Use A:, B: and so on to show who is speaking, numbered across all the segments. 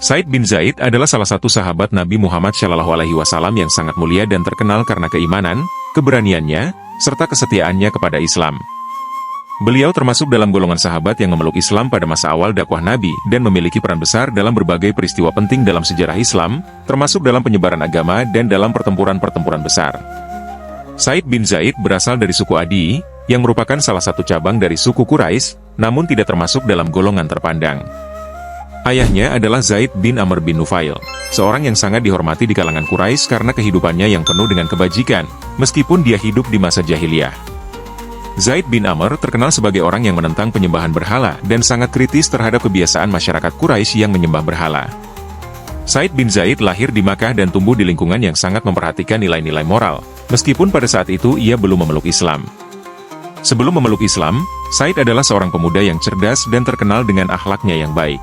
A: Said bin Zaid adalah salah satu sahabat Nabi Muhammad SAW yang sangat mulia dan terkenal karena keimanan, keberaniannya, serta kesetiaannya kepada Islam. Beliau termasuk dalam golongan sahabat yang memeluk Islam pada masa awal dakwah Nabi dan memiliki peran besar dalam berbagai peristiwa penting dalam sejarah Islam, termasuk dalam penyebaran agama dan dalam pertempuran-pertempuran besar. Said bin Zaid berasal dari suku Adi, yang merupakan salah satu cabang dari suku Quraisy, namun tidak termasuk dalam golongan terpandang. Ayahnya adalah Zaid bin Amr bin Nufail, seorang yang sangat dihormati di kalangan Quraisy karena kehidupannya yang penuh dengan kebajikan, meskipun dia hidup di masa jahiliyah. Zaid bin Amr terkenal sebagai orang yang menentang penyembahan berhala dan sangat kritis terhadap kebiasaan masyarakat Quraisy yang menyembah berhala. Said bin Zaid lahir di Makkah dan tumbuh di lingkungan yang sangat memperhatikan nilai-nilai moral, meskipun pada saat itu ia belum memeluk Islam. Sebelum memeluk Islam, Said adalah seorang pemuda yang cerdas dan terkenal dengan akhlaknya yang baik.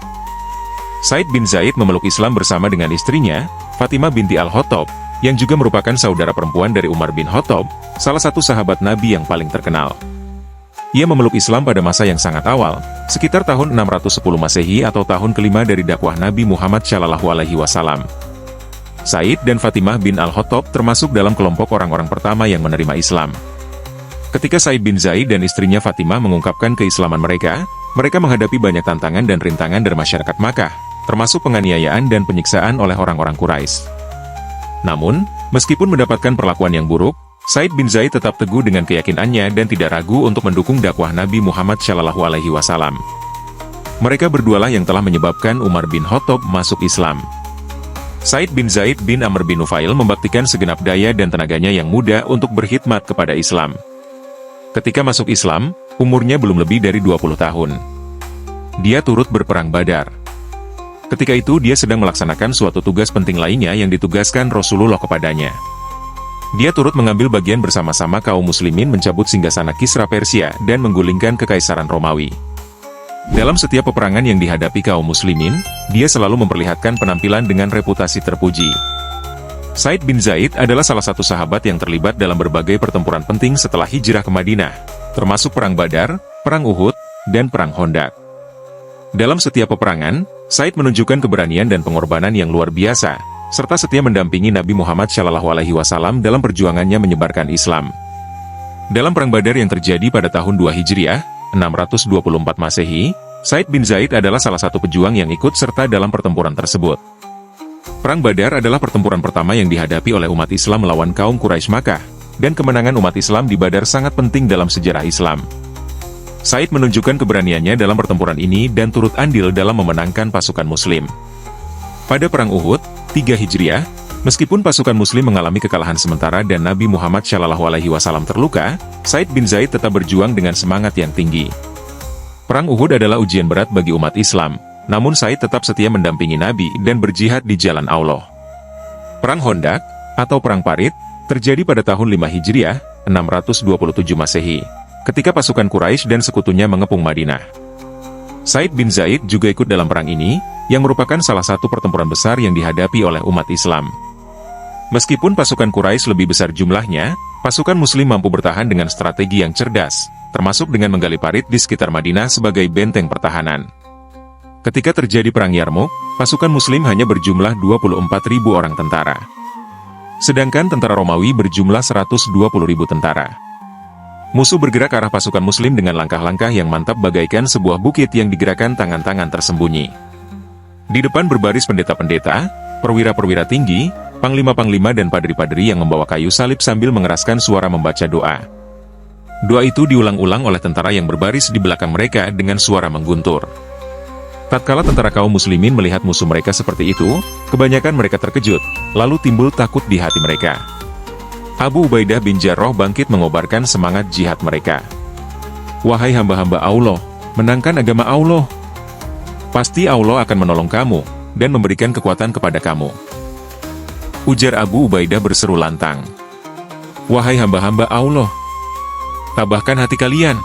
A: Said bin Zaid memeluk Islam bersama dengan istrinya, Fatimah binti Al-Khattab, yang juga merupakan saudara perempuan dari Umar bin Khattab, salah satu sahabat Nabi yang paling terkenal. Ia memeluk Islam pada masa yang sangat awal, sekitar tahun 610 Masehi atau tahun kelima dari dakwah Nabi Muhammad SAW. Said dan Fatimah bin Al-Khattab termasuk dalam kelompok orang-orang pertama yang menerima Islam. Ketika Said bin Zaid dan istrinya Fatimah mengungkapkan keislaman mereka menghadapi banyak tantangan dan rintangan dari masyarakat Makkah, termasuk penganiayaan dan penyiksaan oleh orang-orang Quraisy. Namun, meskipun mendapatkan perlakuan yang buruk, Said bin Zaid tetap teguh dengan keyakinannya dan tidak ragu untuk mendukung dakwah Nabi Muhammad SAW. Mereka berdualah yang telah menyebabkan Umar bin Khattab masuk Islam. Said bin Zaid bin Amr bin Nufail membaktikan segenap daya dan tenaganya yang muda untuk berkhidmat kepada Islam. Ketika masuk Islam, umurnya belum lebih dari 20 tahun. Dia turut berperang Badar. Ketika itu dia sedang melaksanakan suatu tugas penting lainnya yang ditugaskan Rasulullah kepadanya. Dia turut mengambil bagian bersama-sama kaum muslimin mencabut singgasana Kisra Persia dan menggulingkan kekaisaran Romawi. Dalam setiap peperangan yang dihadapi kaum muslimin, dia selalu memperlihatkan penampilan dengan reputasi terpuji. Said bin Zaid adalah salah satu sahabat yang terlibat dalam berbagai pertempuran penting setelah hijrah ke Madinah, termasuk Perang Badar, Perang Uhud, dan Perang Khandaq. Dalam setiap peperangan, Said menunjukkan keberanian dan pengorbanan yang luar biasa, serta setia mendampingi Nabi Muhammad SAW dalam perjuangannya menyebarkan Islam. Dalam Perang Badar yang terjadi pada tahun 2 Hijriah, 624 Masehi, Said bin Zaid adalah salah satu pejuang yang ikut serta dalam pertempuran tersebut. Perang Badar adalah pertempuran pertama yang dihadapi oleh umat Islam melawan kaum Quraisy Makkah, dan kemenangan umat Islam di Badar sangat penting dalam sejarah Islam. Said menunjukkan keberaniannya dalam pertempuran ini dan turut andil dalam memenangkan pasukan Muslim. Pada Perang Uhud, 3 Hijriah, meskipun pasukan Muslim mengalami kekalahan sementara dan Nabi Muhammad SAW terluka, Said bin Zaid tetap berjuang dengan semangat yang tinggi. Perang Uhud adalah ujian berat bagi umat Islam, namun Said tetap setia mendampingi Nabi dan berjihad di jalan Allah. Perang Khandaq, atau Perang Parit, terjadi pada tahun 5 Hijriah, 627 Masehi, ketika pasukan Quraisy dan sekutunya mengepung Madinah. Said bin Zaid juga ikut dalam perang ini, yang merupakan salah satu pertempuran besar yang dihadapi oleh umat Islam. Meskipun pasukan Quraisy lebih besar jumlahnya, pasukan Muslim mampu bertahan dengan strategi yang cerdas, termasuk dengan menggali parit di sekitar Madinah sebagai benteng pertahanan. Ketika terjadi Perang Yarmuk, pasukan Muslim hanya berjumlah 24.000 orang tentara. Sedangkan tentara Romawi berjumlah 120.000 tentara. Musuh bergerak ke arah pasukan Muslim dengan langkah-langkah yang mantap bagaikan sebuah bukit yang digerakkan tangan-tangan tersembunyi. Di depan berbaris pendeta-pendeta, perwira-perwira tinggi, panglima-panglima dan padri-padri yang membawa kayu salib sambil mengeraskan suara membaca doa. Doa itu diulang-ulang oleh tentara yang berbaris di belakang mereka dengan suara mengguntur. Tatkala tentara kaum muslimin melihat musuh mereka seperti itu, kebanyakan mereka terkejut, lalu timbul takut di hati mereka. Abu Ubaidah bin Jarrah bangkit mengobarkan semangat jihad mereka. Wahai hamba-hamba Allah, menangkan agama Allah. Pasti Allah akan menolong kamu, dan memberikan kekuatan kepada kamu. Ujar Abu Ubaidah berseru lantang. Wahai hamba-hamba Allah, tabahkan hati kalian.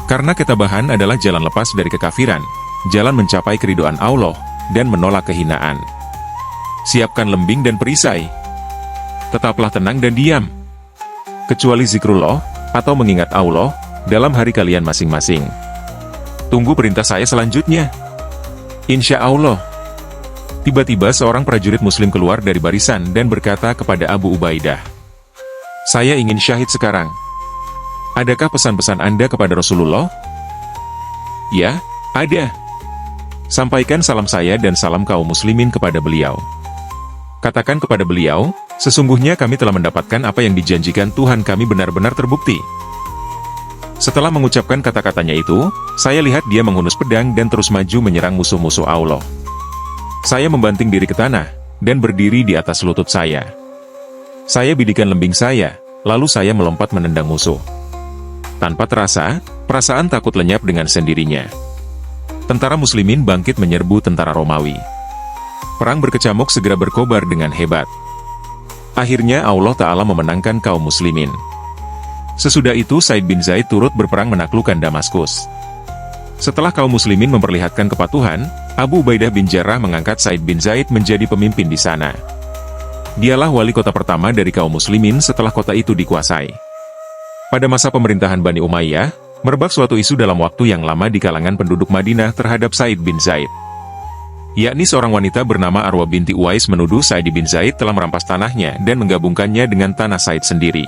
A: Karena ketabahan adalah jalan lepas dari kekafiran, jalan mencapai keridhaan Allah, dan menolak kehinaan. Siapkan lembing dan perisai. Tetaplah tenang dan diam. Kecuali zikrullah, atau mengingat Allah, dalam hari kalian masing-masing. Tunggu perintah saya selanjutnya. Insya Allah. Tiba-tiba seorang prajurit muslim keluar dari barisan dan berkata kepada Abu Ubaidah, "Saya ingin syahid sekarang. Adakah pesan-pesan Anda kepada Rasulullah?" "Ya, ada. Sampaikan salam saya dan salam kaum muslimin kepada beliau. Katakan kepada beliau, sesungguhnya kami telah mendapatkan apa yang dijanjikan Tuhan kami benar-benar terbukti." Setelah mengucapkan kata-katanya itu, saya lihat dia menghunus pedang dan terus maju menyerang musuh-musuh Allah. Saya membanting diri ke tanah, dan berdiri di atas lutut saya. Saya bidikan lembing saya, lalu saya melompat menendang musuh. Tanpa terasa, perasaan takut lenyap dengan sendirinya. Tentara muslimin bangkit menyerbu tentara Romawi. Perang berkecamuk segera berkobar dengan hebat. Akhirnya Allah Ta'ala memenangkan kaum muslimin. Sesudah itu Said bin Zaid turut berperang menaklukkan Damaskus. Setelah kaum muslimin memperlihatkan kepatuhan, Abu Ubaidah bin Jarrah mengangkat Said bin Zaid menjadi pemimpin di sana. Dialah wali kota pertama dari kaum muslimin setelah kota itu dikuasai. Pada masa pemerintahan Bani Umayyah, merebak suatu isu dalam waktu yang lama di kalangan penduduk Madinah terhadap Said bin Zaid. Yakni seorang wanita bernama Arwa binti Uwais menuduh Said bin Zaid telah merampas tanahnya dan menggabungkannya dengan tanah Said sendiri.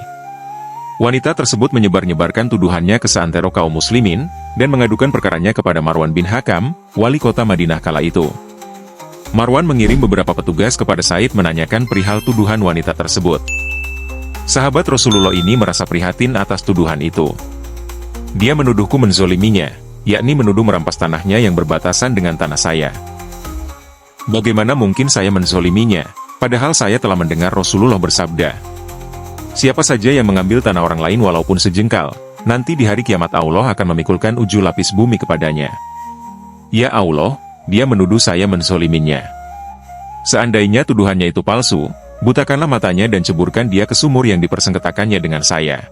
A: Wanita tersebut menyebar-nyebarkan tuduhannya ke seantero kaum muslimin, dan mengadukan perkaranya kepada Marwan bin Hakam, wali kota Madinah kala itu. Marwan mengirim beberapa petugas kepada Said menanyakan perihal tuduhan wanita tersebut. Sahabat Rasulullah ini merasa prihatin atas tuduhan itu. Dia menuduhku menzoliminya, yakni menuduh merampas tanahnya yang berbatasan dengan tanah saya. Bagaimana mungkin saya menzoliminya, padahal saya telah mendengar Rasulullah bersabda, "Siapa saja yang mengambil tanah orang lain walaupun sejengkal, nanti di hari kiamat Allah akan memikulkan 7 lapis bumi kepadanya." Ya Allah, dia menuduh saya menzoliminya. Seandainya tuduhannya itu palsu, butakanlah matanya dan ceburkan dia ke sumur yang dipersengketakannya dengan saya.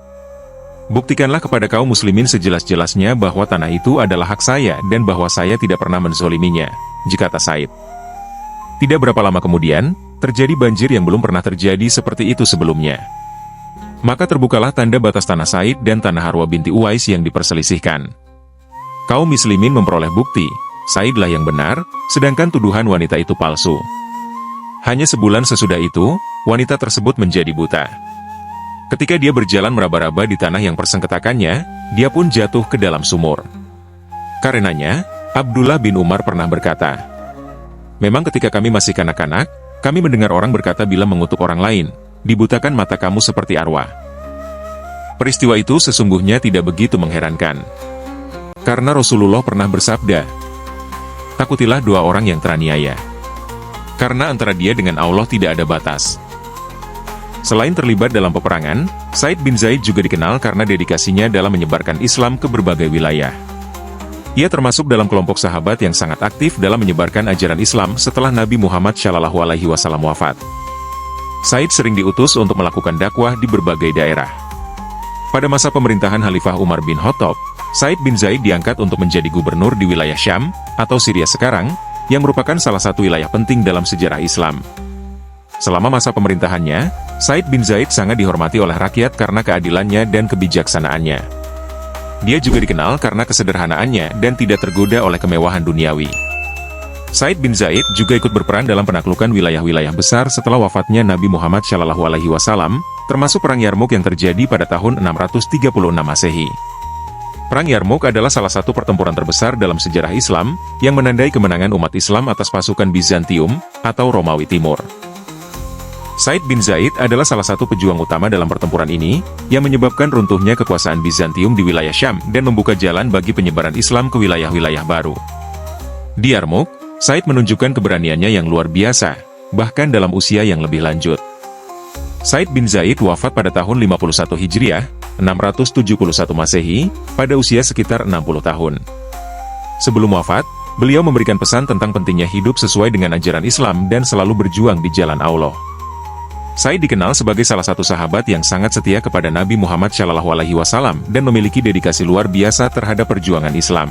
A: Buktikanlah kepada kaum muslimin sejelas-jelasnya bahwa tanah itu adalah hak saya dan bahwa saya tidak pernah menzoliminya, kata Said. Tidak berapa lama kemudian, terjadi banjir yang belum pernah terjadi seperti itu sebelumnya. Maka terbukalah tanda batas tanah Said dan tanah Arwa binti Uwais yang diperselisihkan. Kaum muslimin memperoleh bukti, Saidlah yang benar, sedangkan tuduhan wanita itu palsu. Hanya sebulan sesudah itu, wanita tersebut menjadi buta. Ketika dia berjalan meraba-raba di tanah yang persengketakannya, dia pun jatuh ke dalam sumur. Karenanya, Abdullah bin Umar pernah berkata, "Memang ketika kami masih kanak-kanak, kami mendengar orang berkata bila mengutuk orang lain, dibutakan mata kamu seperti Arwa." Peristiwa itu sesungguhnya tidak begitu mengherankan. Karena Rasulullah pernah bersabda, "Takutilah 2 orang yang teraniaya. Karena antara dia dengan Allah tidak ada batas." Selain terlibat dalam peperangan, Said bin Zaid juga dikenal karena dedikasinya dalam menyebarkan Islam ke berbagai wilayah. Ia termasuk dalam kelompok sahabat yang sangat aktif dalam menyebarkan ajaran Islam setelah Nabi Muhammad SAW wafat. Said sering diutus untuk melakukan dakwah di berbagai daerah. Pada masa pemerintahan Khalifah Umar bin Khattab, Said bin Zaid diangkat untuk menjadi gubernur di wilayah Syam, atau Syria sekarang, yang merupakan salah satu wilayah penting dalam sejarah Islam. Selama masa pemerintahannya, Said bin Zaid sangat dihormati oleh rakyat karena keadilannya dan kebijaksanaannya. Dia juga dikenal karena kesederhanaannya dan tidak tergoda oleh kemewahan duniawi. Said bin Zaid juga ikut berperan dalam penaklukan wilayah-wilayah besar setelah wafatnya Nabi Muhammad SAW, termasuk Perang Yarmuk yang terjadi pada tahun 636 Masehi. Perang Yarmuk adalah salah satu pertempuran terbesar dalam sejarah Islam, yang menandai kemenangan umat Islam atas pasukan Bizantium, atau Romawi Timur. Said bin Zaid adalah salah satu pejuang utama dalam pertempuran ini, yang menyebabkan runtuhnya kekuasaan Bizantium di wilayah Syam dan membuka jalan bagi penyebaran Islam ke wilayah-wilayah baru. Di Yarmuk, Said menunjukkan keberaniannya yang luar biasa, bahkan dalam usia yang lebih lanjut. Said bin Zaid wafat pada tahun 51 Hijriah, 671 Masehi, pada usia sekitar 60 tahun. Sebelum wafat, beliau memberikan pesan tentang pentingnya hidup sesuai dengan ajaran Islam dan selalu berjuang di jalan Allah. Said dikenal sebagai salah satu sahabat yang sangat setia kepada Nabi Muhammad SAW dan memiliki dedikasi luar biasa terhadap perjuangan Islam.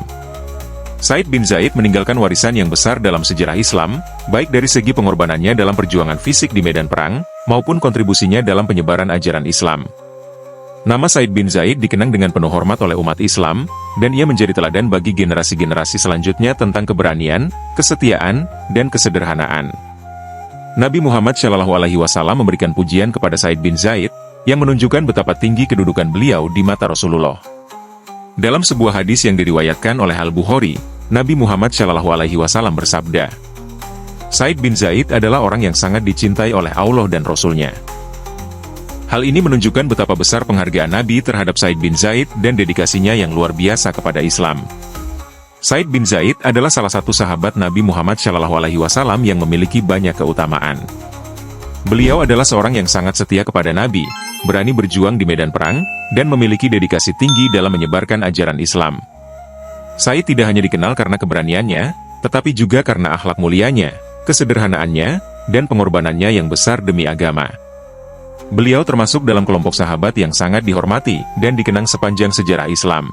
A: Said bin Zaid meninggalkan warisan yang besar dalam sejarah Islam, baik dari segi pengorbanannya dalam perjuangan fisik di medan perang, maupun kontribusinya dalam penyebaran ajaran Islam. Nama Said bin Zaid dikenang dengan penuh hormat oleh umat Islam, dan ia menjadi teladan bagi generasi-generasi selanjutnya tentang keberanian, kesetiaan, dan kesederhanaan. Nabi Muhammad SAW memberikan pujian kepada Said bin Zaid, yang menunjukkan betapa tinggi kedudukan beliau di mata Rasulullah. Dalam sebuah hadis yang diriwayatkan oleh Al-Bukhari, Nabi Muhammad SAW bersabda, Said bin Zaid adalah orang yang sangat dicintai oleh Allah dan Rasul-Nya. Hal ini menunjukkan betapa besar penghargaan Nabi terhadap Said bin Zaid dan dedikasinya yang luar biasa kepada Islam. Said bin Zaid adalah salah satu sahabat Nabi Muhammad SAW yang memiliki banyak keutamaan. Beliau adalah seorang yang sangat setia kepada Nabi, berani berjuang di medan perang, dan memiliki dedikasi tinggi dalam menyebarkan ajaran Islam. Said tidak hanya dikenal karena keberaniannya, tetapi juga karena akhlak mulianya, kesederhanaannya, dan pengorbanannya yang besar demi agama. Beliau termasuk dalam kelompok sahabat yang sangat dihormati dan dikenang sepanjang sejarah Islam.